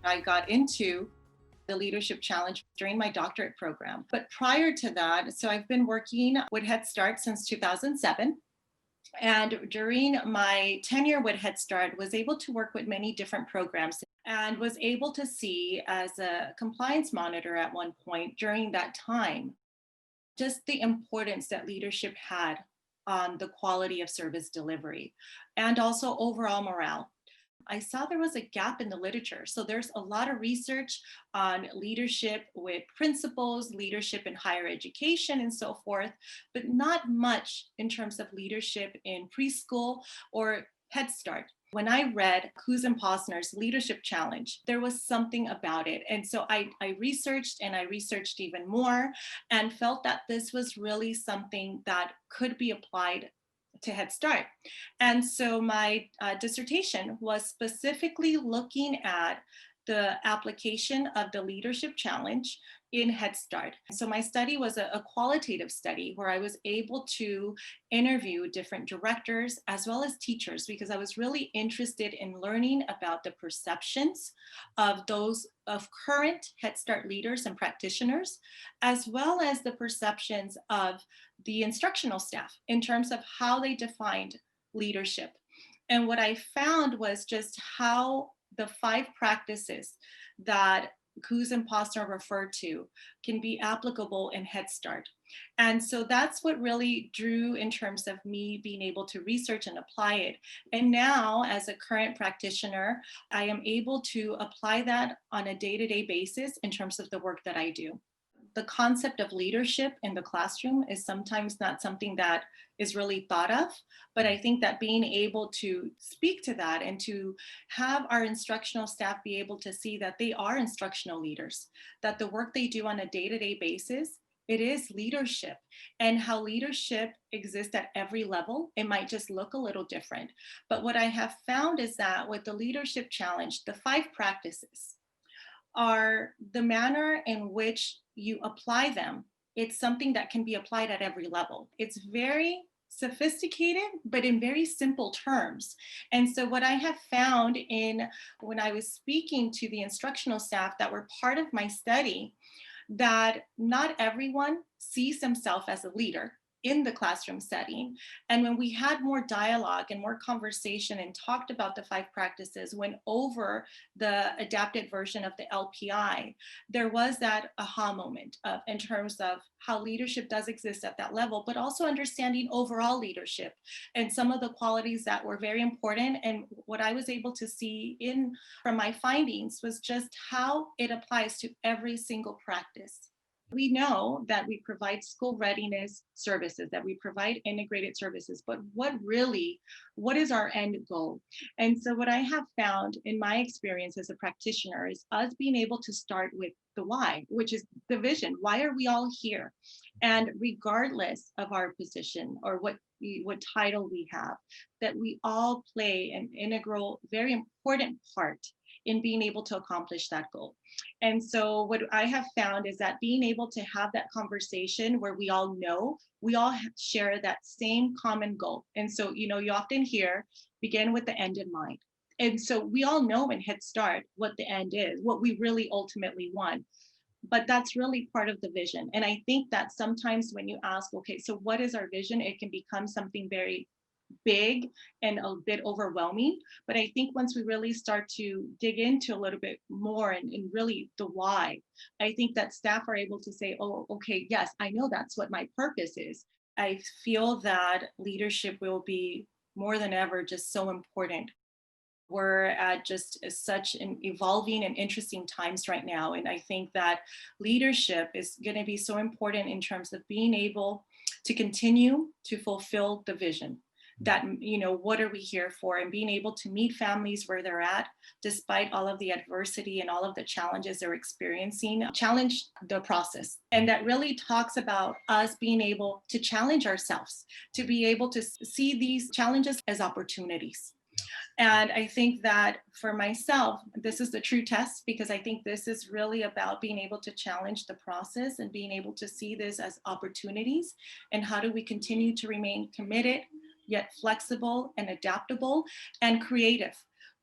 I got into the leadership challenge during my doctorate program. But prior to that, so I've been working with Head Start since 2007. And during my tenure with Head Start, was able to work with many different programs and was able to see as a compliance monitor at one point during that time, just the importance that leadership had on the quality of service delivery and also overall morale. I saw there was a gap in the literature. So there's a lot of research on leadership with principals, leadership in higher education, and so forth, but not much in terms of leadership in preschool or Head Start. When I read Kuz and Posner's Leadership Challenge, there was something about it. And so I researched and I researched even more and felt that this was really something that could be applied to Head Start. And so my dissertation was specifically looking at the application of the leadership challenge in Head Start. So my study was a qualitative study where I was able to interview different directors as well as teachers because I was really interested in learning about the perceptions of those of current Head Start leaders and practitioners, as well as the perceptions of the instructional staff in terms of how they defined leadership. And what I found was just how the 5 practices that Kuz and Posner referred to can be applicable in Head Start. And so that's what really drew in terms of me being able to research and apply it. And now, as a current practitioner, I am able to apply that on a day-to-day basis in terms of the work that I do. The concept of leadership in the classroom is sometimes not something that is really thought of, but I think that being able to speak to that and to have our instructional staff be able to see that they are instructional leaders, that the work they do on a day-to-day basis, it is leadership, and how leadership exists at every level. It might just look a little different. But what I have found is that with the leadership challenge, the 5 practices are the manner in which you apply them. It's something that can be applied at every level. It's very sophisticated, but in very simple terms. And so what I have found in when I was speaking to the instructional staff that were part of my study, that not everyone sees themselves as a leader in the classroom setting. And when we had more dialogue and more conversation and talked about the 5 practices, went over the adapted version of the LPI, there was that aha moment in terms of how leadership does exist at that level, but also understanding overall leadership and some of the qualities that were very important. And what I was able to see in from my findings was just how it applies to every single practice. We know that we provide school readiness services, that we provide integrated services, but what is our end goal? And so what I have found in my experience as a practitioner is us being able to start with the why, which is the vision. Why are we all here? And regardless of our position or what title we have, that we all play an integral, very important part in being able to accomplish that goal. And so what I have found is that being able to have that conversation where we all know, we all share that same common goal. And so, you often hear, begin with the end in mind. And so we all know in Head Start what the end is, what we really ultimately want. But that's really part of the vision. And I think that sometimes when you ask, okay, so what is our vision? It can become something very big and a bit overwhelming. But I think once we really start to dig into a little bit more and really the why, I think that staff are able to say, oh, okay, yes, I know that's what my purpose is. I feel that leadership will be more than ever just so important. We're at just such an evolving and interesting times right now. And I think that leadership is going to be so important in terms of being able to continue to fulfill the vision that, what are we here for, and being able to meet families where they're at, despite all of the adversity and all of the challenges they're experiencing, challenge the process. And that really talks about us being able to challenge ourselves, to be able to see these challenges as opportunities. And I think that for myself, this is the true test, because I think this is really about being able to challenge the process and being able to see this as opportunities. And how do we continue to remain committed, yet flexible and adaptable and creative,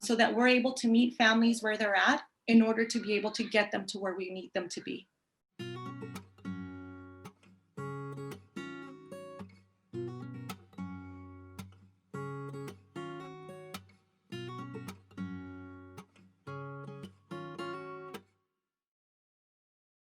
so that we're able to meet families where they're at, in order to be able to get them to where we need them to be.